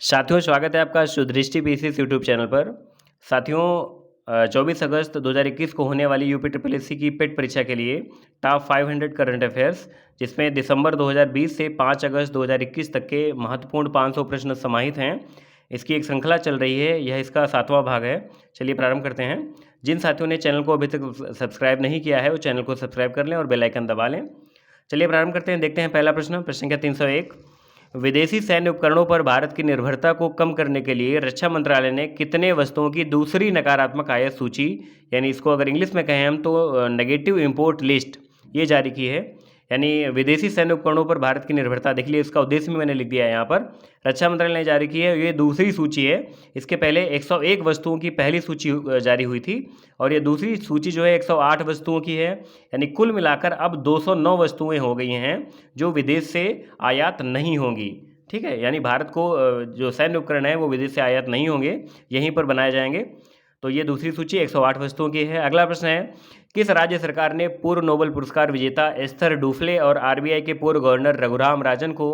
साथियों, स्वागत है आपका सुदृष्टि पीसीएस यूट्यूब चैनल पर। साथियों, 24 अगस्त 2021 को होने वाली यूपी ट्रिपल एससी की पेट परीक्षा के लिए टॉप 500 करंट अफेयर्स, जिसमें दिसंबर 2020 से 5 अगस्त 2021 तक के महत्वपूर्ण 500 प्रश्न समाहित हैं। इसकी एक श्रृंखला चल रही है, यह इसका 7वां भाग है। चलिए प्रारंभ करते हैं। जिन साथियों ने चैनल को अभी तक सब्सक्राइब नहीं किया है वो चैनल को सब्सक्राइब कर लें और बेल आइकन दबा लें। चलिए प्रारंभ करते हैं। देखते हैं पहला प्रश्न संख्या 301। विदेशी सैन्य उपकरणों पर भारत की निर्भरता को कम करने के लिए रक्षा मंत्रालय ने कितने वस्तुओं की दूसरी नकारात्मक आयात सूची, यानी इसको अगर इंग्लिश में कहें हम तो नेगेटिव इंपोर्ट लिस्ट, ये जारी की है। यानी विदेशी सैन्य उपकरणों पर भारत की निर्भरता, देख लीजिए इसका उद्देश्य भी मैंने लिख दिया है यहाँ पर। रक्षा मंत्रालय ने जारी की है, ये दूसरी सूची है। इसके पहले 101 वस्तुओं की पहली सूची जारी हुई थी और ये दूसरी सूची जो है 108 वस्तुओं की है। यानी कुल मिलाकर अब 209 वस्तुएं हो गई हैं जो विदेश से आयात नहीं होंगी। ठीक है, यानी भारत को जो सैन्य उपकरण है वो विदेश से आयात नहीं होंगे, यहीं पर बनाए जाएंगे। तो ये दूसरी सूची 108 वस्तुओं की है। अगला प्रश्न है, किस राज्य सरकार ने पूर्व नोबेल पुरस्कार विजेता एस्थर डुफ्ले और आरबीआई के पूर्व गवर्नर रघुराम राजन को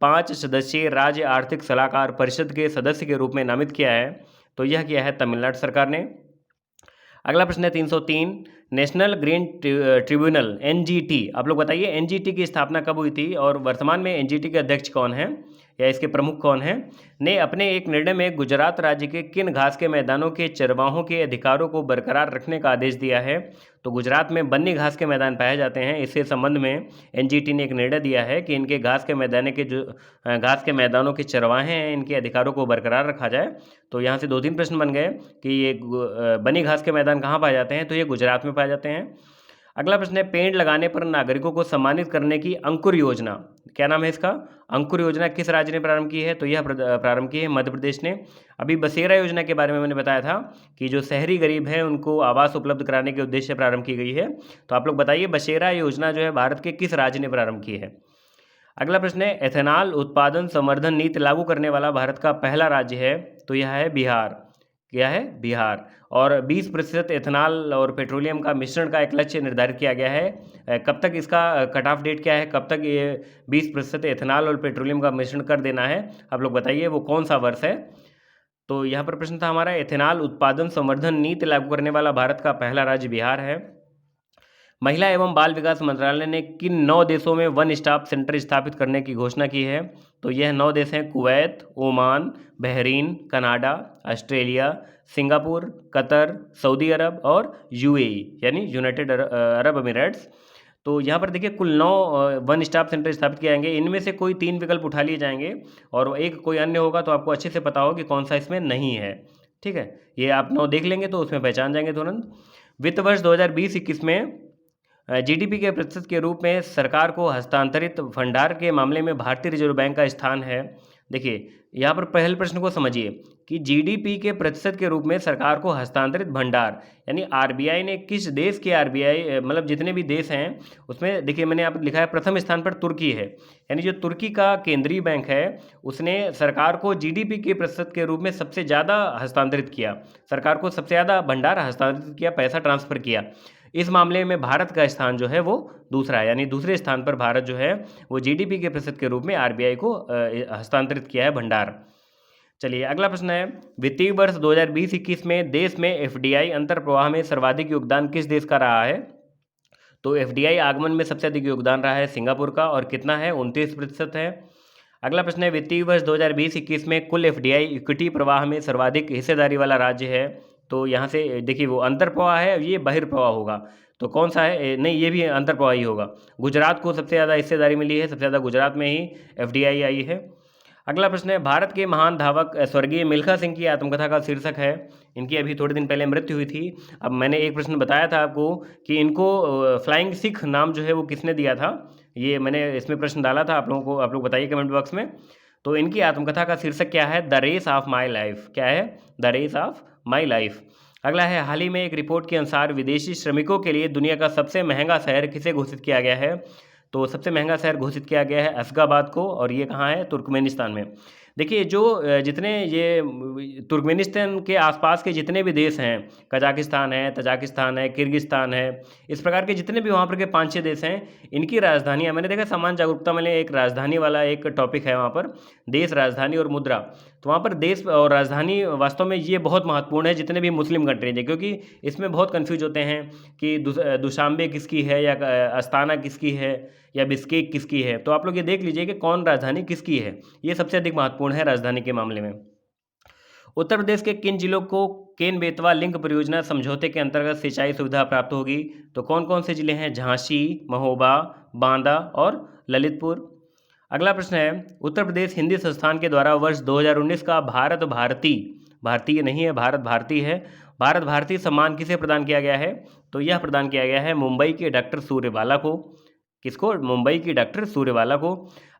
5 सदस्यीय राज्य आर्थिक सलाहकार परिषद के सदस्य के रूप में नामित किया है? तो यह किया है तमिलनाडु सरकार ने। अगला प्रश्न है 303, नेशनल ग्रीन ट्रिब्यूनल एनजीटी, आप लोग बताइए एनजीटी की स्थापना कब हुई थी और वर्तमान में एनजीटी के अध्यक्ष कौन हैं या इसके प्रमुख कौन हैं? ने अपने एक निर्णय में गुजरात राज्य के किन घास के मैदानों के चरवाहों के अधिकारों को बरकरार रखने का आदेश दिया है? तो गुजरात में बन्नी घास के मैदान पाए जाते हैं, इससे संबंध में एनजीटी ने एक निर्णय दिया है कि इनके घास के मैदानों के चरवाहे हैं, इनके अधिकारों को बरकरार रखा जाए। तो यहाँ से 2-3 प्रश्न बन गए कि ये बन्नी घास के मैदान कहाँ पाए जाते हैं, तो ये गुजरात में पाए जाते हैं। अगला प्रश्न है, पेड़ लगाने पर नागरिकों को सम्मानित करने की अंकुर योजना, क्या नाम है इसका? अंकुर योजना किस राज्य ने प्रारंभ की है? तो यह प्रारंभ की है मध्य प्रदेश ने। अभी बसेरा योजना के बारे में मैंने बताया था कि जो शहरी गरीब हैं उनको आवास उपलब्ध कराने के उद्देश्य से प्रारंभ की गई है। तो आप लोग बताइए बसेरा योजना जो है भारत के किस राज्य ने प्रारंभ की है? अगला प्रश्न है, एथेनॉल उत्पादन संवर्धन नीति लागू करने वाला भारत का पहला राज्य है? तो यह है बिहार। क्या है? बिहार। और 20% एथेनॉल और पेट्रोलियम का मिश्रण का एक लक्ष्य निर्धारित किया गया है। कब तक इसका कट ऑफ डेट क्या है, कब तक ये 20% एथेनॉल और पेट्रोलियम का मिश्रण कर देना है? आप लोग बताइए वो कौन सा वर्ष है? तो यहाँ पर प्रश्न था हमारा, एथेनॉल उत्पादन संवर्धन नीति लागू करने वाला भारत का पहला राज्य बिहार है। महिला एवं बाल विकास मंत्रालय ने किन 9 देशों में वन स्टॉप सेंटर स्थापित करने की घोषणा की है? तो यह 9 देश हैं, Kuwait, Oman, Bahrain, Canada, Australia, Singapore, Qatar, Saudi Arab और यूएई यानी यूनाइटेड अरब अमीराट्स। तो यहाँ पर देखिए कुल 9 वन स्टॉप सेंटर स्थापित किए जाएंगे। इनमें से कोई 3 विकल्प उठा लिए जाएंगे और एक कोई अन्य होगा, तो आपको अच्छे से पता हो कि कौन सा इसमें नहीं है। ठीक है, ये आप 9 देख लेंगे तो उसमें पहचान जाएंगे तुरंत। वित्त वर्ष 2020-21 में जीडीपी के प्रतिशत के रूप में सरकार को हस्तांतरित भंडार के मामले में भारतीय रिजर्व बैंक का स्थान है। देखिए यहाँ पर पहले प्रश्न को समझिए कि जीडीपी के प्रतिशत के रूप में सरकार को हस्तांतरित भंडार, यानी आरबीआई ने किस देश के आरबीआई मतलब जितने भी देश हैं उसमें देखिए मैंने यहाँ पर लिखा है प्रथम स्थान पर तुर्की है। यानी जो तुर्की का केंद्रीय बैंक है उसने सरकार को जीडीपी के प्रतिशत के रूप में सबसे ज़्यादा हस्तांतरित किया, सरकार को सबसे ज़्यादा भंडार हस्तांतरित किया, पैसा ट्रांसफ़र किया। इस मामले में भारत का स्थान जो है वो दूसरा है, यानी दूसरे स्थान पर भारत जो है वो जीडीपी के प्रतिशत के रूप में आरबीआई को हस्तांतरित किया है भंडार। चलिए अगला प्रश्न है, वित्तीय वर्ष 2020-21 में देश में एफडीआई अंतर प्रवाह में सर्वाधिक योगदान किस देश का रहा है? तो एफडीआई आगमन में सबसे अधिक योगदान रहा है सिंगापुर का, और कितना है? 29% है। अगला प्रश्न है, वित्तीय वर्ष 2020-21 में कुल एफडीआई इक्विटी प्रवाह में सर्वाधिक हिस्सेदारी वाला राज्य है? तो यहाँ से देखिए वो अंतर प्रवाह है, ये बहिर्प्रवाह होगा, तो कौन सा है? नहीं, ये भी अंतर प्रवाह ही होगा। गुजरात को सबसे ज़्यादा हिस्सेदारी मिली है, सबसे ज़्यादा गुजरात में ही एफडीआई आई है। अगला प्रश्न है, भारत के महान धावक स्वर्गीय मिल्खा सिंह की आत्मकथा का शीर्षक है? इनकी अभी थोड़े दिन पहले मृत्यु हुई थी। अब मैंने एक प्रश्न बताया था आपको कि इनको फ्लाइंग सिख नाम जो है वो किसने दिया था, ये मैंने इसमें प्रश्न डाला था आप लोगों को, आप लोग बताइए कमेंट बॉक्स में। तो इनकी आत्मकथा का शीर्षक क्या है? The race of my life. क्या है? The race of my life. अगला है, हाल ही में एक रिपोर्ट के अनुसार विदेशी श्रमिकों के लिए दुनिया का सबसे महंगा शहर किसे घोषित किया गया है? तो सबसे महंगा शहर घोषित किया गया है अशगाबाद को, और ये कहाँ है? तुर्कमेनिस्तान में। देखिए जो जितने ये तुर्कमेनिस्तान के आसपास के जितने भी देश हैं, कजाकिस्तान है, तजाकिस्तान है, किर्गिस्तान है, इस प्रकार के जितने भी वहाँ पर के 5-6 देश हैं, इनकी राजधानियाँ मैंने देखा सामान्य जागरूकता में एक राजधानी वाला एक टॉपिक है वहाँ पर, देश, राजधानी और मुद्रा। तो वहाँ पर देश और राजधानी वास्तव में ये बहुत महत्वपूर्ण है जितने भी मुस्लिम कंट्रीज हैं, क्योंकि इसमें बहुत कन्फ्यूज होते हैं कि दुशांबे किसकी है या अस्ताना किसकी है या बिश्केक किसकी है। तो आप लोग ये देख लीजिए कि कौन राजधानी किसकी है, ये सबसे अधिक महत्वपूर्ण है राजधानी के मामले में। उत्तर प्रदेश के किन जिलों को केन बेतवा लिंक परियोजना समझौते के अंतर्गत सिंचाई सुविधा प्राप्त होगी? तो कौन कौन से जिले हैं? झांसी, महोबा, बांदा और ललितपुर। अगला प्रश्न है, उत्तर प्रदेश हिंदी संस्थान के द्वारा वर्ष 2019 का भारत भारती, भारतीय नहीं है, भारत भारती है, भारत भारती सम्मान किसे प्रदान किया गया है? तो यह प्रदान किया गया है मुंबई के डॉक्टर सूर्यवाला को। किसको? मुंबई की डॉक्टर सूर्यवाला को।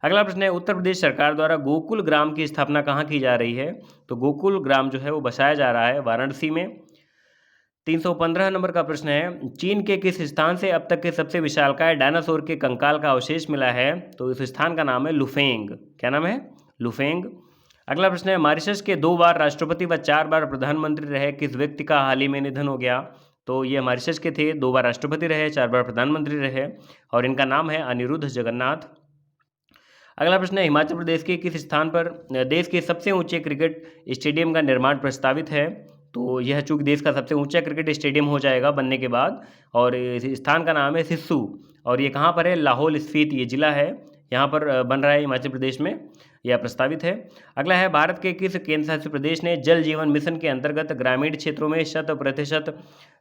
अगला प्रश्न है, उत्तर प्रदेश सरकार द्वारा गोकुल ग्राम की स्थापना कहाँ की जा रही है? तो गोकुल ग्राम जो है वो बसाया जा रहा है वाराणसी में। 315 नंबर का प्रश्न है, चीन के किस स्थान से अब तक के सबसे विशालकाय डायनासोर के कंकाल का अवशेष मिला है? तो इस स्थान का नाम है लुफेंग। क्या नाम है? लुफेंग। अगला प्रश्न है, मॉरिशस के 2 बार राष्ट्रपति व 4 बार प्रधानमंत्री रहे किस व्यक्ति का हाल ही में निधन हो गया? तो ये मॉरिशस के थे, 2 बार राष्ट्रपति रहे, 4 बार प्रधानमंत्री रहे और इनका नाम है अनिरुद्ध जगन्नाथ। अगला प्रश्न है, हिमाचल प्रदेश के किस स्थान पर देश के सबसे ऊंचे क्रिकेट स्टेडियम का निर्माण प्रस्तावित है? तो यह चूंकि देश का सबसे ऊंचा क्रिकेट स्टेडियम हो जाएगा बनने के बाद, और इस स्थान का नाम है सिस्सू, और ये कहाँ पर है? लाहौल स्फीति ये जिला है, यहाँ पर बन रहा है हिमाचल प्रदेश में, यह प्रस्तावित है। अगला है, भारत के किस केंद्र शासित प्रदेश ने जल जीवन मिशन के अंतर्गत ग्रामीण क्षेत्रों में 100%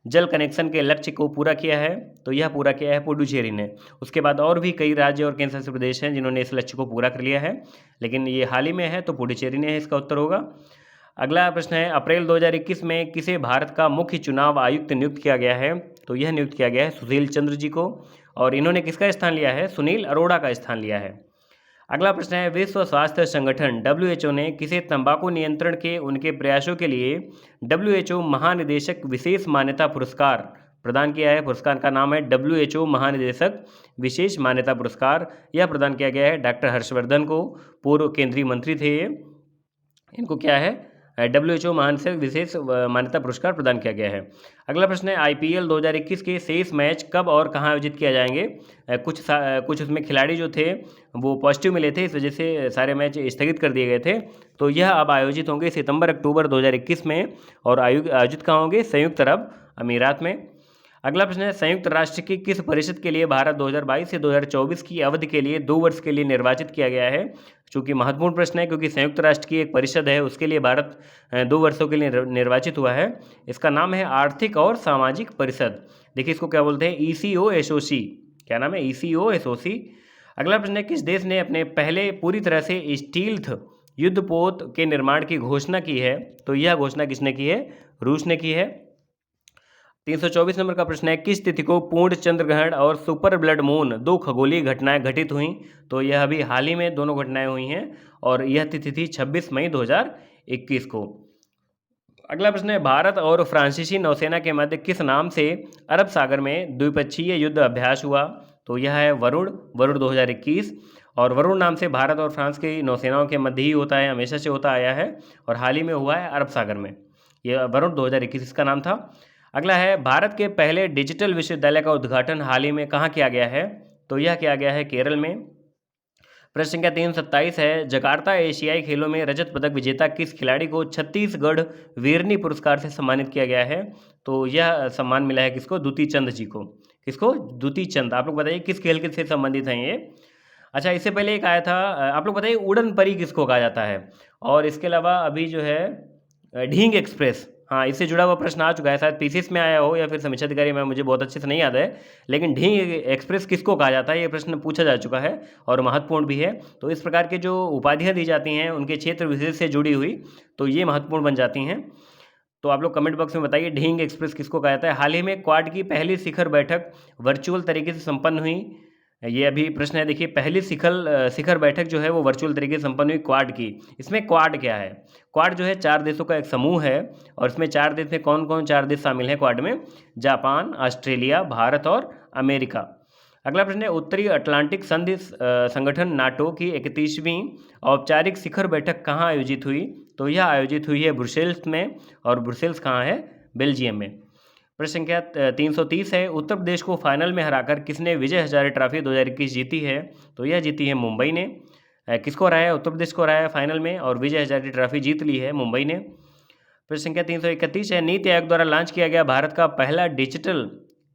जल कनेक्शन के लक्ष्य को पूरा किया है? तो यह पूरा किया है पुडुचेरी ने। उसके बाद और भी कई राज्य और केंद्र शासित प्रदेश हैं जिन्होंने इस लक्ष्य को पूरा कर लिया है, लेकिन ये हाल ही में है, तो पुडुचेरी ने है, इसका उत्तर होगा। अगला प्रश्न है, अप्रैल 2021 में किसे भारत का मुख्य चुनाव आयुक्त नियुक्त किया गया है? तो यह नियुक्त किया गया है सुशील चंद्र जी को, और इन्होंने किसका स्थान लिया है? सुनील अरोड़ा का स्थान लिया है। अगला प्रश्न है, विश्व स्वास्थ्य संगठन WHO ने किसे तंबाकू नियंत्रण के उनके प्रयासों के लिए WHO महानिदेशक विशेष मान्यता पुरस्कार प्रदान किया है? पुरस्कार का नाम है WHO महानिदेशक विशेष मान्यता पुरस्कार। यह प्रदान किया गया है डॉक्टर हर्षवर्धन को, पूर्व केंद्रीय मंत्री थे ये। इनको क्या है? WHO महानिदेशक विशेष मान्यता पुरस्कार प्रदान किया गया है। अगला प्रश्न है, IPL 2021 के शेष मैच कब और कहाँ आयोजित किए जाएंगे? कुछ उसमें खिलाड़ी जो थे वो पॉजिटिव मिले थे, इस वजह से सारे मैच स्थगित कर दिए गए थे। तो यह अब आयोजित होंगे सितंबर-अक्टूबर 2021 में, और आयोजित कहाँ होंगे? संयुक्त अरब अमीरात में। अगला प्रश्न है, संयुक्त राष्ट्र की किस परिषद के लिए भारत 2022 से 2024 की अवधि के लिए 2 वर्ष के लिए निर्वाचित किया गया है? चूँकि महत्वपूर्ण प्रश्न है, क्योंकि संयुक्त राष्ट्र की एक परिषद है, उसके लिए भारत 2 वर्षों के लिए निर्वाचित हुआ है। इसका नाम है आर्थिक और सामाजिक परिषद। देखिए इसको क्या बोलते हैं? ECOSOC। क्या नाम है? ECOSOC। अगला प्रश्न है, किस देश ने अपने पहले पूरी तरह से स्टील्थ युद्धपोत के निर्माण की घोषणा की है? तो यह घोषणा किसने की है? रूस ने की है। 324 नंबर का प्रश्न है, किस तिथि को पूर्ण चंद्र ग्रहण और सुपर ब्लड मून 2 खगोलीय घटनाएं घटित हुई? तो यह अभी हाल ही में दोनों घटनाएं हुई हैं, और यह तिथि थी 26 मई 2021 को। अगला प्रश्न है, भारत और फ्रांसीसी नौसेना के मध्य किस नाम से अरब सागर में द्विपक्षीय युद्ध अभ्यास हुआ? तो यह है वरुण 2021, और वरुण नाम से भारत और फ्रांस की नौसेनाओं के मध्य ही होता है, हमेशा से होता आया है, और हाल ही में हुआ है अरब सागर में। यह वरुण 2021 इसका नाम था। अगला है, भारत के पहले डिजिटल विश्वविद्यालय का उद्घाटन हाल ही में कहाँ किया गया है? तो यह किया गया है केरल में। प्रश्न संख्या 327 है, जकार्ता एशियाई खेलों में रजत पदक विजेता किस खिलाड़ी को छत्तीसगढ़ वीरनी पुरस्कार से सम्मानित किया गया है? तो यह सम्मान मिला है किसको? द्युति चंद जी को। किसको? द्युति चंद। आप लोग बताइए किस खेल के से संबंधित हैं ये? अच्छा, इससे पहले एक आया था, आप लोग बताइए उड़न परी किसको कहा जाता है? और इसके अलावा अभी जो है ढींग एक्सप्रेस, हाँ, इससे जुड़ा हुआ प्रश्न आ चुका है, शायद पीसीएस में आया हो या फिर समीक्षा अधिकारी में, मुझे बहुत अच्छे से नहीं याद है, लेकिन ढींग एक्सप्रेस किसको कहा जाता है ये प्रश्न पूछा जा चुका है और महत्वपूर्ण भी है। तो इस प्रकार के जो उपाधियाँ दी जाती हैं उनके क्षेत्र विशेष से जुड़ी हुई, तो ये महत्वपूर्ण बन जाती हैं। तो आप लोग कमेंट बॉक्स में बताइए ढींग एक्सप्रेस किसको कहा जाता है। हाल ही में क्वाड की पहली शिखर बैठक वर्चुअल तरीके से संपन्न हुई, ये अभी प्रश्न है। देखिए, पहली शिखर बैठक जो है वो वर्चुअल तरीके से संपन्न हुई क्वाड की। इसमें क्वाड क्या है? क्वाड जो है 4 देशों का एक समूह है, और इसमें 4 देश में कौन कौन 4 देश शामिल हैं क्वाड में? जापान, ऑस्ट्रेलिया, भारत और अमेरिका। अगला प्रश्न है, उत्तरी अटलांटिक संधि संगठन नाटो की 31वीं औपचारिक शिखर बैठक कहाँ आयोजित हुई? तो यह आयोजित हुई है ब्रुसेल्स में, और ब्रुसेल्स कहाँ है? बेल्जियम में। प्रश्न संख्या 330 है, उत्तर प्रदेश को फाइनल में हराकर किसने विजय हजारे ट्रॉफी 2021 जीती है? तो यह जीती है मुंबई ने। किसको हराया है? उत्तर प्रदेश को हराया है फाइनल में, और विजय हजारे ट्रॉफी जीत ली है मुंबई ने। प्रश्न संख्या 331 है, नीति आयोग द्वारा लॉन्च किया गया भारत का पहला डिजिटल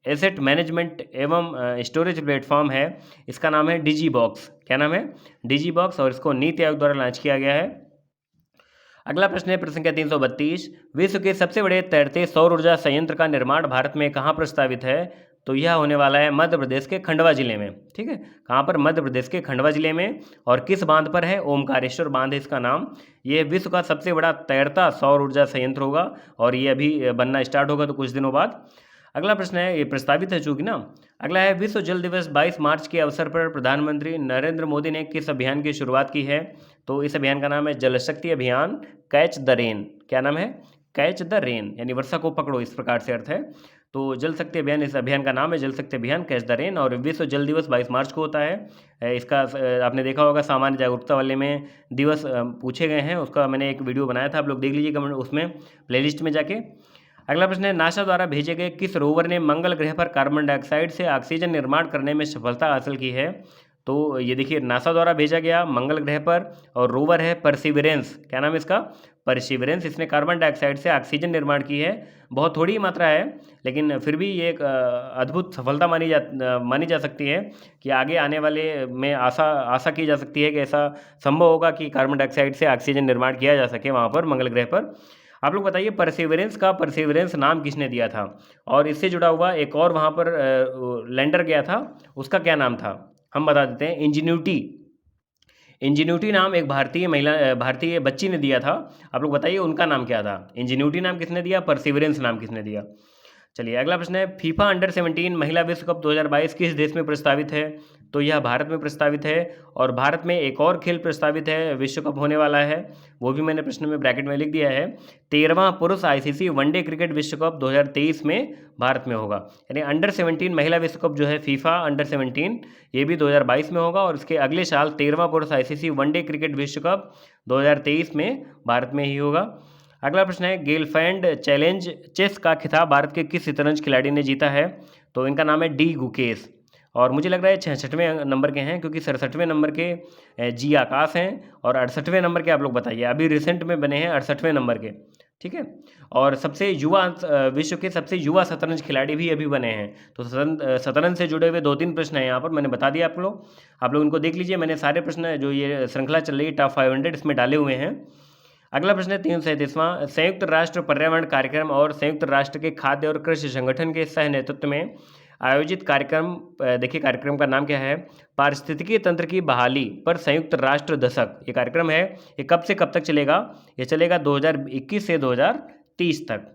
एसेट मैनेजमेंट एवं स्टोरेज प्लेटफॉर्म है, इसका नाम है डिजी बॉक्स। क्या नाम है? डिजी बॉक्स, और इसको नीति आयोग द्वारा लॉन्च किया गया है। अगला प्रश्न है, प्रश्न संख्या 332, विश्व के सबसे बड़े तैरते सौर ऊर्जा संयंत्र का निर्माण भारत में कहाँ प्रस्तावित है? तो यह होने वाला है मध्य प्रदेश के खंडवा जिले में। ठीक है, कहाँ पर? मध्य प्रदेश के खंडवा जिले में। और किस बांध पर है? ओमकारेश्वर बांध है इसका नाम। ये विश्व का सबसे बड़ा तैरता सौर ऊर्जा संयंत्र होगा, और ये अभी बनना स्टार्ट होगा तो कुछ दिनों बाद। अगला प्रश्न है, ये प्रस्तावित है चूंकि ना। अगला है, विश्व जल दिवस 22 मार्च के अवसर पर प्रधानमंत्री नरेंद्र मोदी ने किस अभियान की शुरुआत की है? तो इस अभियान का नाम है जल शक्ति अभियान कैच द रेन। क्या नाम है? कैच द रेन, यानी वर्षा को पकड़ो, इस प्रकार से अर्थ है। तो जल शक्ति अभियान, इस अभियान का नाम है जल शक्ति अभियान कैच द रेन, और विश्व जल दिवस 22 मार्च को होता है। इसका आपने देखा होगा सामान्य जागरूकता वाले में दिवस पूछे गए हैं, उसका मैंने एक वीडियो बनाया था, आप लोग देख लीजिए कमेंट उसमें प्लेलिस्ट में जाके। अगला प्रश्न है, नासा द्वारा भेजे गए किस रोवर ने मंगल ग्रह पर कार्बन डाइऑक्साइड से ऑक्सीजन निर्माण करने में सफलता हासिल की है? तो ये देखिए, नासा द्वारा भेजा गया मंगल ग्रह पर, और रोवर है परसिवरेंस। क्या नाम है इसका? परसिवरेंस। इसने कार्बन डाइऑक्साइड से ऑक्सीजन निर्माण की है। बहुत थोड़ी मात्रा है, लेकिन फिर भी ये एक अद्भुत सफलता मानी जा सकती है कि आगे आने वाले में आशा की जा सकती है कि ऐसा संभव होगा कि कार्बन डाइऑक्साइड से ऑक्सीजन निर्माण किया जा सके वहाँ पर मंगल ग्रह पर। आप लोग बताइए, परसिवरेंस का परसिवरेंस नाम किसने दिया था? और इससे जुड़ा हुआ एक और वहाँ पर लैंडर गया था, उसका क्या नाम था? हम बता देते हैं, इंजीन्यूटी। इंजीन्यूटी नाम एक भारतीय बच्ची ने दिया था। आप लोग बताइए उनका नाम क्या था? इंजीन्यूटी नाम किसने दिया? परसिवरेंस नाम किसने दिया? चलिए, अगला प्रश्न है, फीफा अंडर 17 महिला विश्व कप 2022 किस देश में प्रस्तावित है? तो यह भारत में प्रस्तावित है। और भारत में एक और खेल प्रस्तावित है, विश्व कप होने वाला है, वो भी मैंने प्रश्न में ब्रैकेट में लिख दिया है। 13वां पुरुष आईसीसी वनडे क्रिकेट विश्व कप 2023 में भारत में होगा। यानी अंडर 17 महिला विश्व कप जो है फीफा अंडर 17, ये भी 2022 में होगा, और इसके अगले साल 13वां पुरुष आईसीसी वनडे क्रिकेट विश्व कप 2023 में भारत में ही होगा। अगला प्रश्न है, गेलफैंड चैलेंज चेस का खिताब भारत के किस शतरंज खिलाड़ी ने जीता है? तो इनका नाम है डी गुकेश, और मुझे लग रहा है 66वें नंबर के हैं, क्योंकि 67वें नंबर के जी आकाश हैं, और 68वें नंबर के आप लोग बताइए, अभी रिसेंट में बने हैं 68वें नंबर के। ठीक है, और सबसे युवा विश्व के सबसे युवा शतरंज खिलाड़ी भी अभी बने हैं। तो शतरंज से जुड़े हुए 2-3 प्रश्न हैं यहाँ पर, मैंने बता दिया आप लोग इनको देख लीजिए। मैंने सारे प्रश्न जो ये श्रृंखला चल रही है टॉप 500 इसमें डाले हुए हैं। अगला प्रश्न है 337वां, संयुक्त राष्ट्र पर्यावरण कार्यक्रम और संयुक्त राष्ट्र के खाद्य और कृषि संगठन के सह नेतृत्व में आयोजित कार्यक्रम, देखिए कार्यक्रम का नाम क्या है? पारिस्थितिकी तंत्र की बहाली पर संयुक्त राष्ट्र दशक। ये कार्यक्रम है, ये कब से कब तक चलेगा? ये चलेगा 2021 से 2030 तक।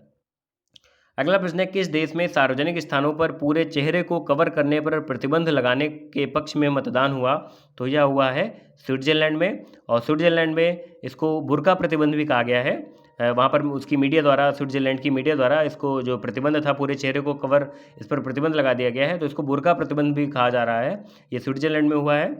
अगला प्रश्न है, किस देश में सार्वजनिक स्थानों पर पूरे चेहरे को कवर करने पर प्रतिबंध लगाने के पक्ष में मतदान हुआ? तो यह हुआ है स्विट्जरलैंड में, और स्विट्जरलैंड में इसको बुर्का प्रतिबंध भी कहा गया है। वहाँ पर उसकी मीडिया द्वारा, स्विट्जरलैंड की मीडिया द्वारा इसको जो प्रतिबंध था पूरे चेहरे को कवर, इस पर प्रतिबंध लगा दिया गया है, तो इसको बुर्का प्रतिबंध भी कहा जा रहा है। ये स्विट्जरलैंड में हुआ है।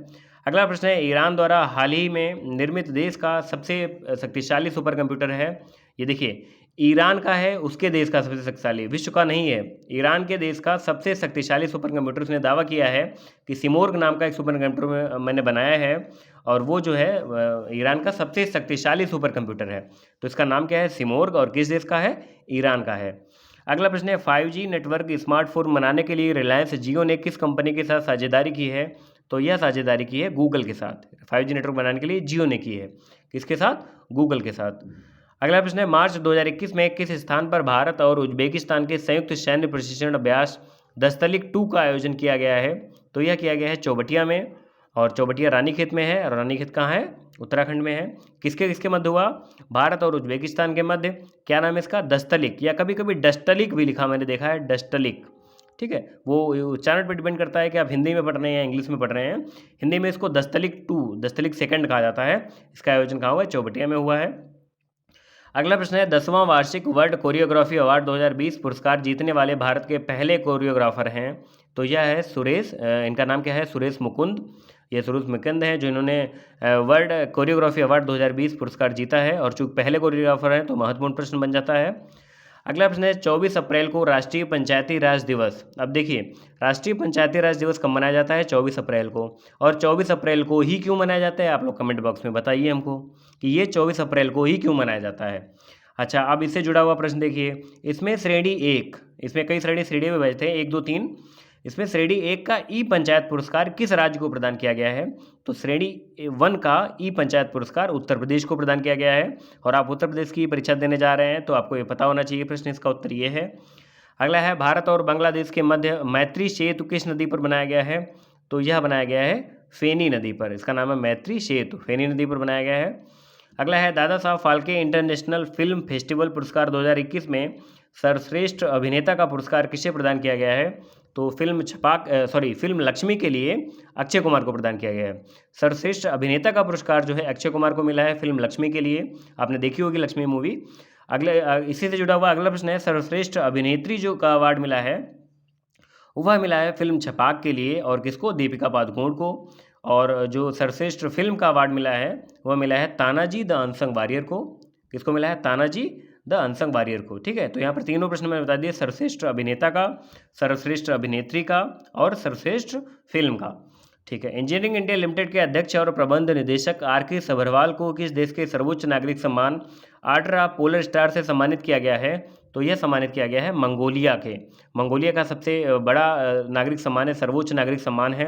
अगला प्रश्न है, ईरान द्वारा हाल ही में निर्मित देश का सबसे शक्तिशाली सुपर कंप्यूटर है? ये देखिए, ईरान का है, उसके देश का सबसे शक्तिशाली, विश्व का नहीं है, ईरान के देश का सबसे शक्तिशाली सुपर कंप्यूटर उसने दावा किया है कि सिमोर्ग नाम का एक सुपर कंप्यूटर मैंने बनाया है, और वो जो है ईरान का सबसे शक्तिशाली सुपर कंप्यूटर है। तो इसका नाम क्या है? सिमोर्ग, और किस देश का है? ईरान का है। अगला प्रश्न है, 5G नेटवर्क स्मार्टफोन बनाने के लिए रिलायंस जियो ने किस कंपनी के साथ साझेदारी की है? तो यह साझेदारी की है गूगल के साथ। 5G नेटवर्क बनाने के लिए जियो ने की है, किसके साथ? गूगल के साथ। अगला प्रश्न है, मार्च 2021 में किस स्थान पर भारत और उज्बेकिस्तान के संयुक्त सैन्य प्रशिक्षण अभ्यास दस्तलिक 2 का आयोजन किया गया है? तो यह किया गया है चौबटिया में, और चौबटिया रानीखेत में है, और रानीखेत कहाँ है? उत्तराखंड में है। किसके किसके मध्य हुआ? भारत और उज्बेकिस्तान के मध्य। क्या नाम है इसका? दस्तलिक, या कभी कभी डस्टलिक भी लिखा मैंने देखा है, डस्टलिक। ठीक है, वो उच्चारण पर डिपेंड करता है कि आप हिंदी में पढ़ रहे हैं या इंग्लिश में पढ़ रहे हैं। हिंदी में इसको दस्तलिक 2, दस्तलिक सेकंड कहा जाता है। इसका आयोजन कहाँ हुआ है? चौबटिया में हुआ है। अगला प्रश्न है, 10वां वार्षिक वर्ल्ड कोरियोग्राफी अवार्ड 2020 पुरस्कार जीतने वाले भारत के पहले कोरियोग्राफर हैं? तो यह है सुरेश, इनका नाम क्या है, सुरेश मुकुंद। ये सुरेश मुकुंद हैं जो इन्होंने वर्ल्ड कोरियोग्राफी अवार्ड 2020 पुरस्कार जीता है, और चूँकि पहले कोरियोग्राफर हैं तो महत्वपूर्ण प्रश्न बन जाता है। अगला प्रश्न है 24 अप्रैल को राष्ट्रीय पंचायती राज दिवस। अब देखिए, राष्ट्रीय पंचायती राज दिवस कब मनाया जाता है, 24 अप्रैल को। और 24 अप्रैल को ही क्यों मनाया जाता है, आप लोग कमेंट बॉक्स में बताइए हमको कि ये 24 अप्रैल को ही क्यों मनाया जाता है। अच्छा, अब इससे जुड़ा हुआ प्रश्न देखिए, इसमें श्रेणी 1, इसमें कई श्रेणी में बचे थे, 1, 2, 3। इसमें श्रेणी 1 का ई पंचायत पुरस्कार किस राज्य को प्रदान किया गया है, तो श्रेणी 1 का ई पंचायत पुरस्कार उत्तर प्रदेश को प्रदान किया गया है। और आप उत्तर प्रदेश की परीक्षा देने जा रहे हैं तो आपको ये पता होना चाहिए प्रश्न, इसका उत्तर ये है। अगला है भारत और बांग्लादेश के मध्य मैत्री सेतु किस नदी पर बनाया गया है, तो यह बनाया गया है फेनी नदी पर, इसका नाम है मैत्री सेतु, फेनी नदी पर बनाया गया है। अगला है Dada Saheb Phalke international film festival पुरस्कार 2021 में सर्वश्रेष्ठ अभिनेता का पुरस्कार किसे प्रदान किया गया है, तो फिल्म लक्ष्मी के लिए अक्षय कुमार को प्रदान किया गया है। सर्वश्रेष्ठ अभिनेता का पुरस्कार जो है अक्षय कुमार को मिला है फिल्म लक्ष्मी के लिए, आपने देखी होगी लक्ष्मी मूवी। अगले इसी से जुड़ा हुआ अगला प्रश्न है, सर्वश्रेष्ठ अभिनेत्री जो का अवार्ड मिला है वह मिला है फिल्म छपाक के लिए, और किसको, दीपिका पादुकोण को। और जो सर्वश्रेष्ठ फिल्म का अवार्ड मिला है वह मिला है तानाजी द अनसंग वॉरियर को, किसको मिला है, तानाजी द अनसंग वॉरियर को। ठीक है, तो यहाँ पर तीनों प्रश्न मैंने बता दिए, सर्वश्रेष्ठ अभिनेता का, सर्वश्रेष्ठ अभिनेत्री का और सर्वश्रेष्ठ फिल्म का। ठीक है, इंजीनियरिंग इंडिया लिमिटेड के अध्यक्ष और प्रबंध निदेशक आर.के. सभरवाल को किस देश के सर्वोच्च नागरिक सम्मान ऑर्डर ऑफ पोलर स्टार से सम्मानित किया गया है, तो यह सम्मानित किया गया है मंगोलिया के। मंगोलिया का सबसे बड़ा नागरिक सम्मान है, सर्वोच्च नागरिक सम्मान है,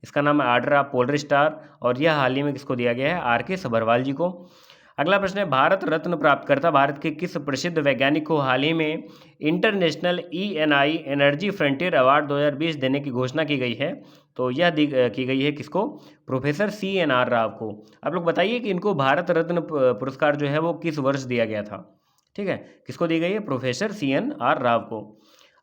इसका नाम है ऑर्डर ऑफ पोलर स्टार, और यह हाल ही में किसको दिया गया है, आर.के. सभरवाल जी को। अगला प्रश्न है, भारत रत्न प्राप्तकर्ता भारत के किस प्रसिद्ध वैज्ञानिक को हाल ही में international ENI energy frontier award 2020 देने की घोषणा की गई है, तो यह की गई है किसको, प्रोफेसर CNR राव को। आप लोग बताइए कि इनको भारत रत्न पुरस्कार जो है वो किस वर्ष दिया गया था। ठीक है, किसको दी गई है, प्रोफेसर CNR राव को।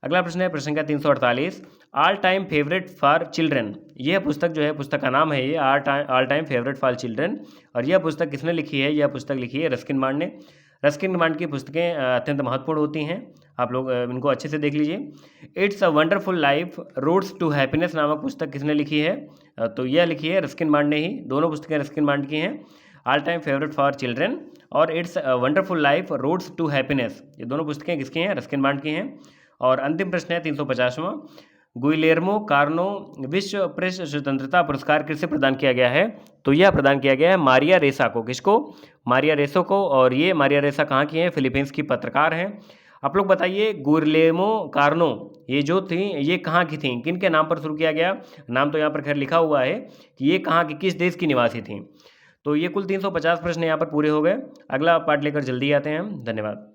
अगला प्रश्न है, प्रश्न संख्या 348, all time favourite for children, यह पुस्तक जो है, पुस्तक का नाम है ये all time favourite for children, और यह पुस्तक किसने लिखी है, यह पुस्तक लिखी है रस्किन बॉन्ड ने। रस्किन बॉन्ड की पुस्तकें अत्यंत महत्वपूर्ण होती हैं, आप लोग इनको अच्छे से देख लीजिए। It's a wonderful life roads to happiness नामक पुस्तक किसने लिखी है, तो यह लिखी है रस्किन बॉन्ड ने ही, दोनों पुस्तकें रस्किन बॉन्ड की हैं, all time favourite for children और it's a wonderful life roads to happiness, ये दोनों पुस्तकें किसकी हैं, रस्किन बॉन्ड की हैं। और अंतिम प्रश्न है 350वां, गुइलेर्मो कार्नो विश्व प्रेस स्वतंत्रता पुरस्कार किसे प्रदान किया गया है, तो यह प्रदान किया गया है मारिया रेसा को, किसको, मारिया रेसो को। और ये मारिया रेसा कहाँ की हैं, फिलीपींस की पत्रकार हैं। आप लोग बताइए, गुइलेर्मो कार्नो ये जो थी ये कहाँ की थी, किन के नाम पर शुरू किया गया, नाम तो यहाँ पर खैर लिखा हुआ है कि ये कहाँ की, किस देश की निवासी थी। तो ये कुल 350 प्रश्न यहाँ पर पूरे हो गए। अगला पार्ट लेकर जल्दी आते हैं हम, धन्यवाद।